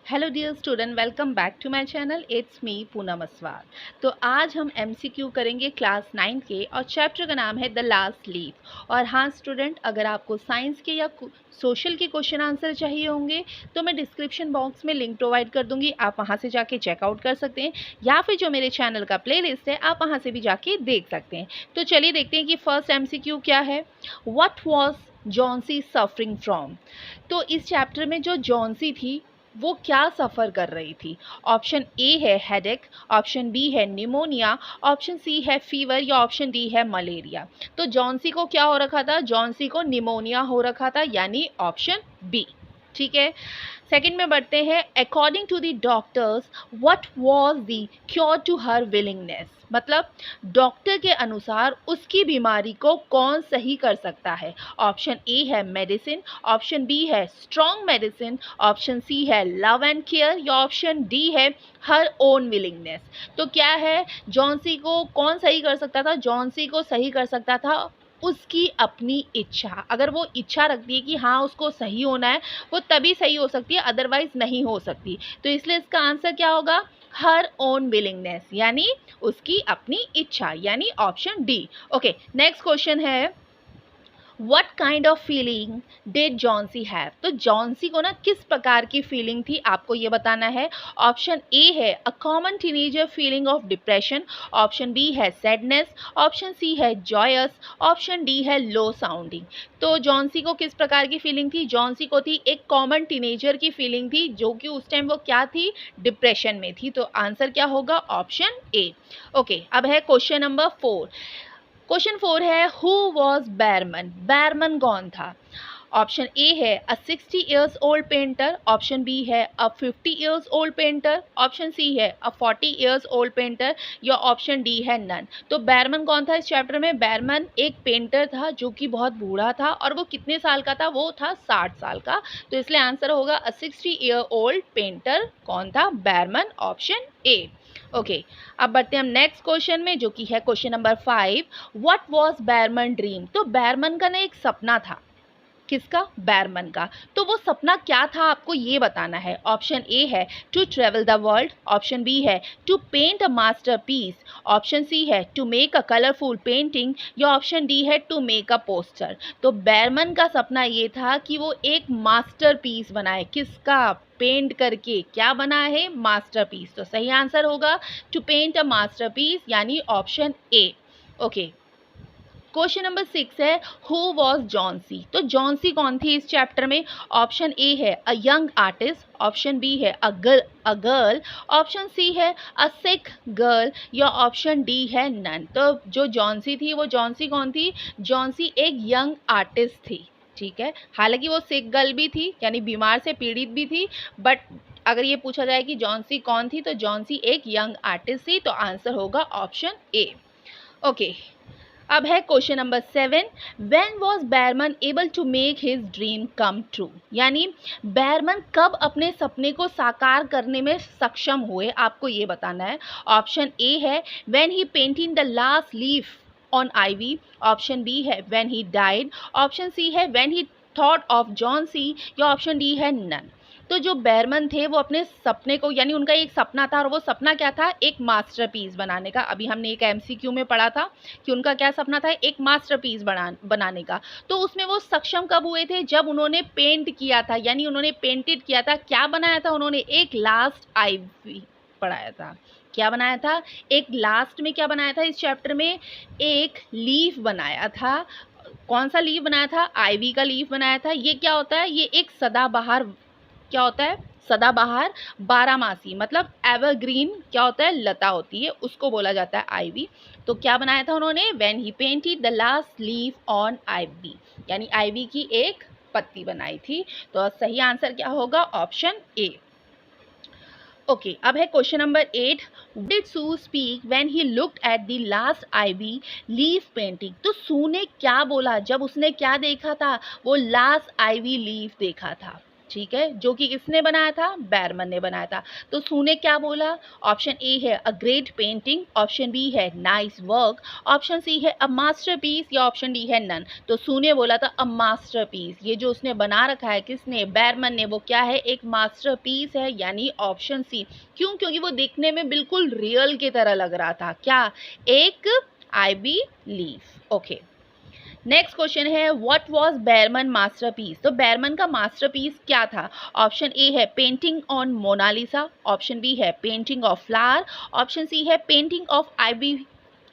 Hello dear student, welcome back to my channel. It's me Poonam Aswal. तो आज हम MCQ करेंगे क्लास 9 के और चैप्टर का नाम है द लास्ट लीफ। और हाँ स्टूडेंट, अगर आपको साइंस के या सोशल के क्वेश्चन आंसर चाहिए होंगे तो मैं डिस्क्रिप्शन बॉक्स में लिंक प्रोवाइड कर दूंगी, आप वहाँ से जाके चेकआउट कर सकते हैं, या फिर जो मेरे चैनल का प्लेलिस्ट है आप वहाँ से भी जाके देख सकते हैं। तो चलिए देखते हैं कि फर्स्ट एमसीक्यू क्या है। What was Johnsy suffering from. तो इस चैप्टर में जो जॉन्सी थी वो क्या सफ़र कर रही थी। ऑप्शन ए है हेडेक, ऑप्शन बी है निमोनिया, ऑप्शन सी है फीवर या ऑप्शन डी है मलेरिया। तो जॉन्सी को क्या हो रखा था? जॉन्सी को निमोनिया हो रखा था, यानी ऑप्शन बी। ठीक है, सेकंड में बढ़ते हैं। According to the doctors what was the cure to her willingness. मतलब डॉक्टर के अनुसार उसकी बीमारी को कौन सही कर सकता है। ऑप्शन ए है मेडिसिन, ऑप्शन बी है स्ट्रॉन्ग मेडिसिन, ऑप्शन सी है लव एंड केयर या ऑप्शन डी है हर ओन विलिंगनेस। तो क्या है, जॉन्सी को कौन सही कर सकता था? जॉन्सी को सही कर सकता था उसकी अपनी इच्छा। अगर वो इच्छा रखती है कि हाँ उसको सही होना है, वो तभी सही हो सकती है, अदरवाइज नहीं हो सकती। तो इसलिए इसका आंसर क्या होगा? हर ओन विलिंगनेस, यानी उसकी अपनी इच्छा, यानी option D. Okay, next question है what kind of feeling did Johnsy have. तो जॉन्सी को ना किस प्रकार की फीलिंग थी, आपको ये बताना है। ऑप्शन ए है a common teenager feeling of depression, option B है सैडनेस, ऑप्शन सी है जॉयस, ऑप्शन डी है लो साउंडिंग। तो जॉन्सी को किस प्रकार की फीलिंग थी? जॉन्सी को थी एक कॉमन टीनेजर की फीलिंग थी, जो कि उस टाइम वो क्या थी? डिप्रेशन में थी। तो आंसर क्या होगा? Option A. ओके, अब है क्वेश्चन नंबर 4। क्वेश्चन 4 है हु वॉज बैरमन। बैरमन कौन था? ऑप्शन ए है a 60 years old painter, option B है a 50 years old painter, option C है अ 40 ईयर्स ओल्ड पेंटर या ऑप्शन डी है नन। तो बैरमन कौन था इस चैप्टर में? बैरमन एक पेंटर था जो कि बहुत बूढ़ा था, और वो कितने साल का था? वो था 60 साल का। तो इसलिए आंसर होगा अ 60 ईयर ओल्ड पेंटर। कौन था? बैरमन, ऑप्शन ए। ओके, अब बढ़ते हैं हम नेक्स्ट क्वेश्चन में, जो कि है question number 5। What was बैरमन dream. तो बैरमन का ना एक सपना था। किसका? बैरमन का। तो वो सपना क्या था, आपको ये बताना है। ऑप्शन ए है to travel the world, option B है to paint a masterpiece, option C है to make a colourful painting या ऑप्शन डी है टू मेक अ पोस्टर। तो बैरमन का सपना ये था कि वो एक मास्टरपीस बनाए। किसका? पेंट करके क्या बना है? मास्टरपीस। तो सही आंसर होगा टू पेंट अ मास्टरपीस, यानी option A. Okay, question number 6 है हु वॉज जॉन्सी। तो जॉन्सी कौन थी इस चैप्टर में? ऑप्शन ए है a young artist, option B है अ गर्ल, ऑप्शन सी है अ सिक गर्ल या ऑप्शन डी है नन। तो जो जॉन्सी थी वो जॉन्सी कौन थी? जॉन्सी एक यंग आर्टिस्ट थी। ठीक है, हालांकि वो सिक गर्ल भी थी, यानी बीमार से पीड़ित भी थी, बट अगर ये पूछा जाए कि जॉन्सी कौन थी, तो जॉन्सी एक यंग आर्टिस्ट थी। तो आंसर होगा ऑप्शन ए। ओके, अब है question number 7। When was Behrman able to make his dream come true. यानी बैरमन कब अपने सपने को साकार करने में सक्षम हुए, आपको ये बताना है। ऑप्शन ए है when he painting the last leaf on ivy, option B है when he died, option C है when he thought of Johnsy या ऑप्शन डी है नन। तो जो बैरमन थे वो अपने सपने को, यानी उनका एक सपना था, और वो सपना क्या था? एक मास्टरपीस बनाने का। अभी हमने एक एमसीक्यू में पढ़ा था कि उनका क्या सपना था? एक मास्टरपीस बनाने का। तो उसमें वो सक्षम कब हुए थे? जब उन्होंने पेंट किया था, यानी उन्होंने पेंटेड किया था। क्या बनाया था उन्होंने? एक लास्ट आईवी बनाया था। क्या बनाया था? एक लास्ट में क्या बनाया था इस चैप्टर में? एक लीफ बनाया था। कौन सा लीफ बनाया था? आईवी का लीफ बनाया था। ये क्या होता है? ये एक सदाबहार, क्या होता है? सदाबहार, बारहमासी, मतलब एवरग्रीन क्या होता है? लता होती है, उसको बोला जाता है आईवी। तो क्या बनाया था उन्होंने? When he painted the last leaf on ivy, यानी आईवी की एक पत्ती बनाई थी। तो सही आंसर क्या होगा? Option A. ओके, अब है question number 8। Did Sue speak when he looked at the last ivy leaf painting. तो सू ने क्या बोला जब उसने क्या देखा था? वो लास्ट आईवी लीफ देखा था। ठीक है, जो कि किसने बनाया था, बैरमन ने बनाया था। तो सू ने क्या बोला, ऑप्शन ए है a great painting, option B है नाइस वर्क, ऑप्शन सी है अ मास्टरपीस या ऑप्शन डी है नन। तो सू ने बोला था अ मास्टरपीस, ये जो उसने बना रखा है किसने, बैरमन ने, वो क्या है, एक मास्टरपीस है, यानी ऑप्शन सी। क्यों, क्योंकि वो देखने में बिल्कुल रियल की तरह लग रहा था, क्या, एक ivy leaf. Okay, next question है व्हाट वाज बैरमन मास्टरपीस। तो बैरमन का मास्टरपीस क्या था। ऑप्शन ए है painting on Mona Lisa, option B है painting of flower, option C है painting of ivy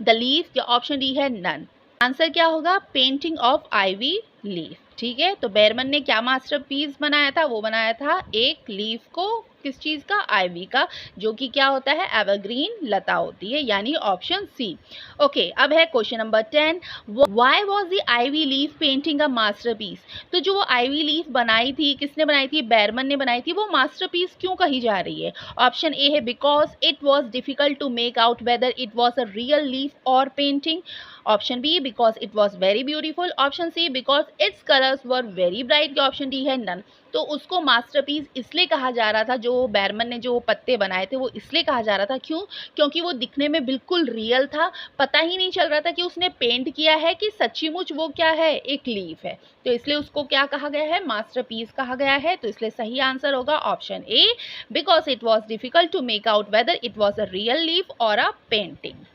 the leaf या ऑप्शन डी है नन। आंसर क्या होगा, पेंटिंग ऑफ आईवी लीफ। ठीक है, तो बैरमन ने क्या मास्टरपीस बनाया था, वो बनाया था एक लीफ को, किस चीज का, आईवी का, जो कि क्या होता है, एवरग्रीन लता होती है, यानी ऑप्शन सी। ओके, अब है question number 10, why was the ivy leaf painting a masterpiece. तो जो वो आईवी लीफ बनाई थी, किसने बनाई थी, बैरमन ने बनाई थी, वो मास्टरपीस क्यों कही जा रही है। ऑप्शन ए है because it was difficult to make out whether it was a real leaf और painting, option B because it was very beautiful, option C because its colours were very bright, option D है none. तो उसको masterpiece इसलिए कहा जा रहा था, जो बैरमन ने जो पत्ते बनाए थे वो इसलिए कहा जा रहा था, क्यों, क्योंकि वो दिखने में बिल्कुल रियल था, पता ही नहीं चल रहा था कि उसने पेंट किया है कि सच्चीमुच वो क्या है, एक लीफ है। तो इसलिए उसको क्या कहा गया है, मास्टरपीस कहा गया है। तो इसलिए सही आंसर होगा option A, because it was difficult to make out whether it was a real leaf और अ पेंटिंग।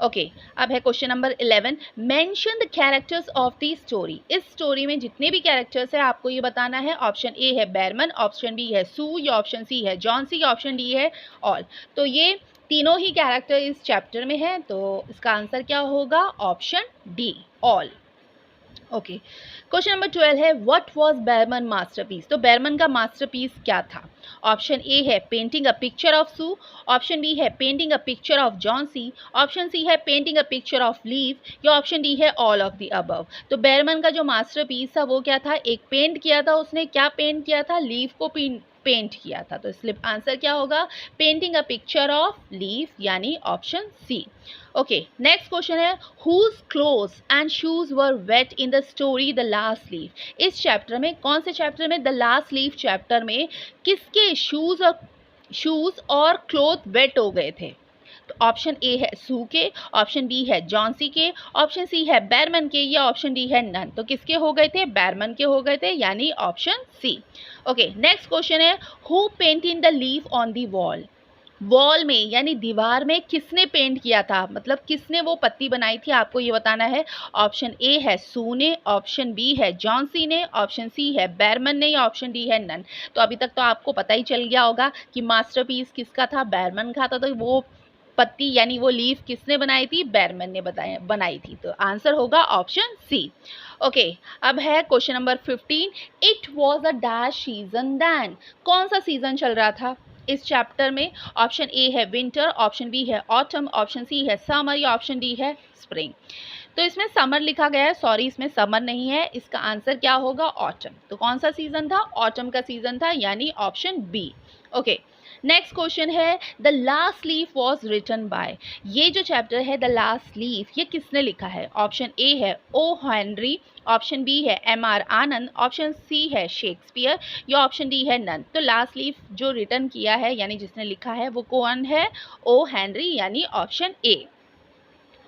ओके, अब है question number 11, mention the characters of the story. इस स्टोरी में जितने भी कैरेक्टर्स है आपको ये बताना है। ऑप्शन ए है बैरमन, ऑप्शन बी है सू, या ऑप्शन सी है जॉन, या ऑप्शन डी है ऑल। तो ये तीनों ही कैरेक्टर इस चैप्टर में है, तो इसका आंसर क्या होगा, option D, all. Okay, question number 12 है व्हाट वाज बैरमन मास्टरपीस। तो बैरमन का मास्टरपीस क्या था। ऑप्शन ए है painting a picture of Sue, option B है painting a picture of Johnsy, option C है painting a picture of leaf, या option D है ऑल ऑफ द अबव। तो बैरमन का जो मास्टरपीस था वो क्या था, एक पेंट किया था उसने, क्या पेंट किया था, लीफ को पेंट किया था। तो इसलिए आंसर क्या होगा, painting a picture of leaf, यानी option C. Okay, next question है whose clothes and shoes were wet in the story the last leaf. इस चैप्टर में, कौन से चैप्टर में, द लास्ट लीफ चैप्टर में किसके शूज और क्लोथ वेट हो गए थे। तो ऑप्शन ए है सू के, ऑप्शन बी है जॉन्सी के, ऑप्शन सी है बैरमन के, या ऑप्शन डी है नन। तो किसके हो गए थे, बैरमन के हो गए थे, यानी option C. Okay, next question है who painted the leaf on the wall. Wall में यानी दीवार में किसने पेंट किया था, मतलब किसने वो पत्ती बनाई थी, आपको ये बताना है। ऑप्शन ए है सू ने, ऑप्शन बी है जॉन्सी ने, ऑप्शन सी है बैरमन ने, या ऑप्शन डी है नन। तो अभी तक तो आपको पता ही चल गया होगा कि मास्टरपीस किसका था, बैरमन का था। तो वो पत्ती यानी वो लीफ किसने बनाई थी, बैरमन ने बनाई थी। तो आंसर होगा ऑप्शन सी। ओके, अब है question number 15, it was a dash season then. कौन सा सीजन चल रहा था इस चैप्टर में। ऑप्शन ए है विंटर, ऑप्शन बी है ऑटम, ऑप्शन सी है समर, या ऑप्शन डी है स्प्रिंग। तो इसमें समर लिखा गया है, सॉरी इसमें समर नहीं है, इसका आंसर क्या होगा, ऑटम। तो कौन सा सीजन था, ऑटम का सीजन था, यानी option B. Okay, next question है the last leaf was written by. ये जो चैप्टर है द लास्ट लीफ, ये किसने लिखा है। ऑप्शन ए है ओ हेनरी, ऑप्शन बी है एम.आर. आनंद, ऑप्शन सी है शेक्सपियर, या ऑप्शन डी है नन। तो लास्ट लीफ जो रिटन किया है यानी जिसने लिखा है वो कौन है, ओ हेनरी, यानी option A.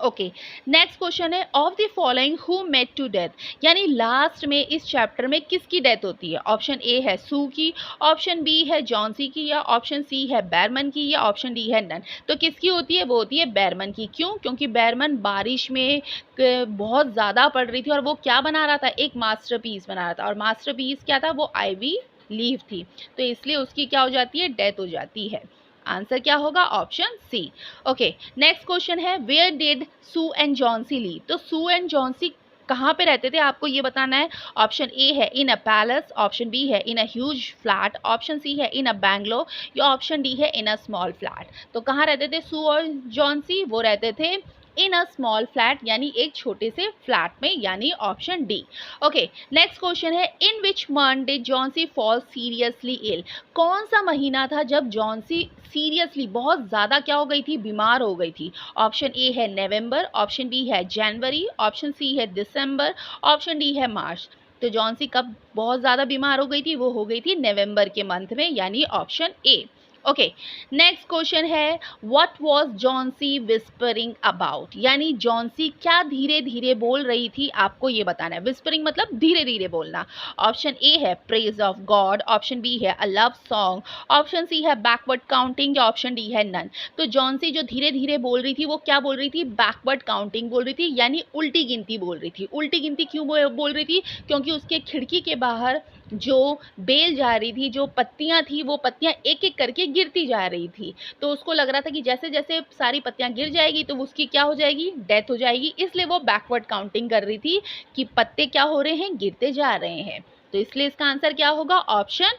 Okay, next question है of the following who met to death. यानी लास्ट में इस चैप्टर में किसकी डेथ होती है। ऑप्शन ए है सू की, ऑप्शन बी है जॉन्सी की, या ऑप्शन सी है बैरमन की, या ऑप्शन डी है नन। तो किसकी होती है, वो होती है बैरमन की। क्यों, क्योंकि बैरमन बारिश में बहुत ज़्यादा पड़ रही थी और वो क्या बना रहा था, एक मास्टरपीस बना रहा था, और मास्टरपीस क्या था, वो आईवी लीफ थी। तो इसलिए उसकी क्या हो जाती है, डेथ हो जाती है। आंसर क्या होगा, option C. Okay, next question है where did Sue and Johnsy live. तो सू एंड जॉन्सी कहाँ पे रहते थे, आपको ये बताना है। ऑप्शन ए है in a palace, option B है in a huge flat, option C है इन अ बैंगलोर, या ऑप्शन डी है इन अ स्मॉल फ्लैट। तो कहाँ रहते थे सू और जॉन्सी, वो रहते थे इन अ स्मॉल फ्लैट, यानी एक छोटे से फ्लैट में, यानी option D. Okay, next question है in which month did Johnsy fall seriously ill. कौन सा महीना था जब जॉन्सी सीरियसली बहुत ज़्यादा क्या हो गई थी, बीमार हो गई थी। ऑप्शन ए है नवंबर, ऑप्शन बी है जनवरी, ऑप्शन सी है दिसंबर, ऑप्शन डी है मार्च। तो जॉन्सी कब बहुत ज़्यादा बीमार हो गई थी? वो हो गई थी नवंबर के मंथ में, यानी option A. Okay, next question है, what was Johnsy whispering about? यानी जॉन्सी क्या धीरे धीरे बोल रही थी, आपको ये बताना है। विस्परिंग मतलब धीरे धीरे बोलना। ऑप्शन ए है praise of God, option B है a love song, option C है बैकवर्ड काउंटिंग, या ऑप्शन डी है नन। तो जॉन्सी जो धीरे धीरे बोल रही थी वो क्या बोल रही थी? बैकवर्ड काउंटिंग बोल रही थी, यानी उल्टी गिनती बोल रही थी। उल्टी गिनती क्यों बोल रही थी? क्योंकि उसके खिड़की के बाहर जो बेल जा रही थी, जो पत्तियां थी, वो पत्तियां एक एक करके गिरती जा रही थी। तो उसको लग रहा था कि जैसे जैसे सारी पत्तियां गिर जाएगी तो उसकी क्या हो जाएगी? डेथ हो जाएगी। इसलिए वो बैकवर्ड काउंटिंग कर रही थी कि पत्ते क्या हो रहे हैं? गिरते जा रहे हैं। तो इसलिए इसका आंसर क्या होगा? Option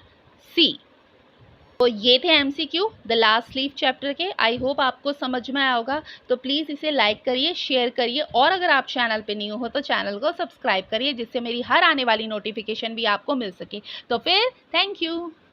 C. तो ये थे MCQ the last leaf chapter के। आई होप आपको समझ में आया होगा। तो प्लीज़ इसे लाइक करिए, शेयर करिए, और अगर आप चैनल पे न्यू हो तो चैनल को सब्सक्राइब करिए, जिससे मेरी हर आने वाली नोटिफिकेशन भी आपको मिल सके। तो फिर थैंक यू।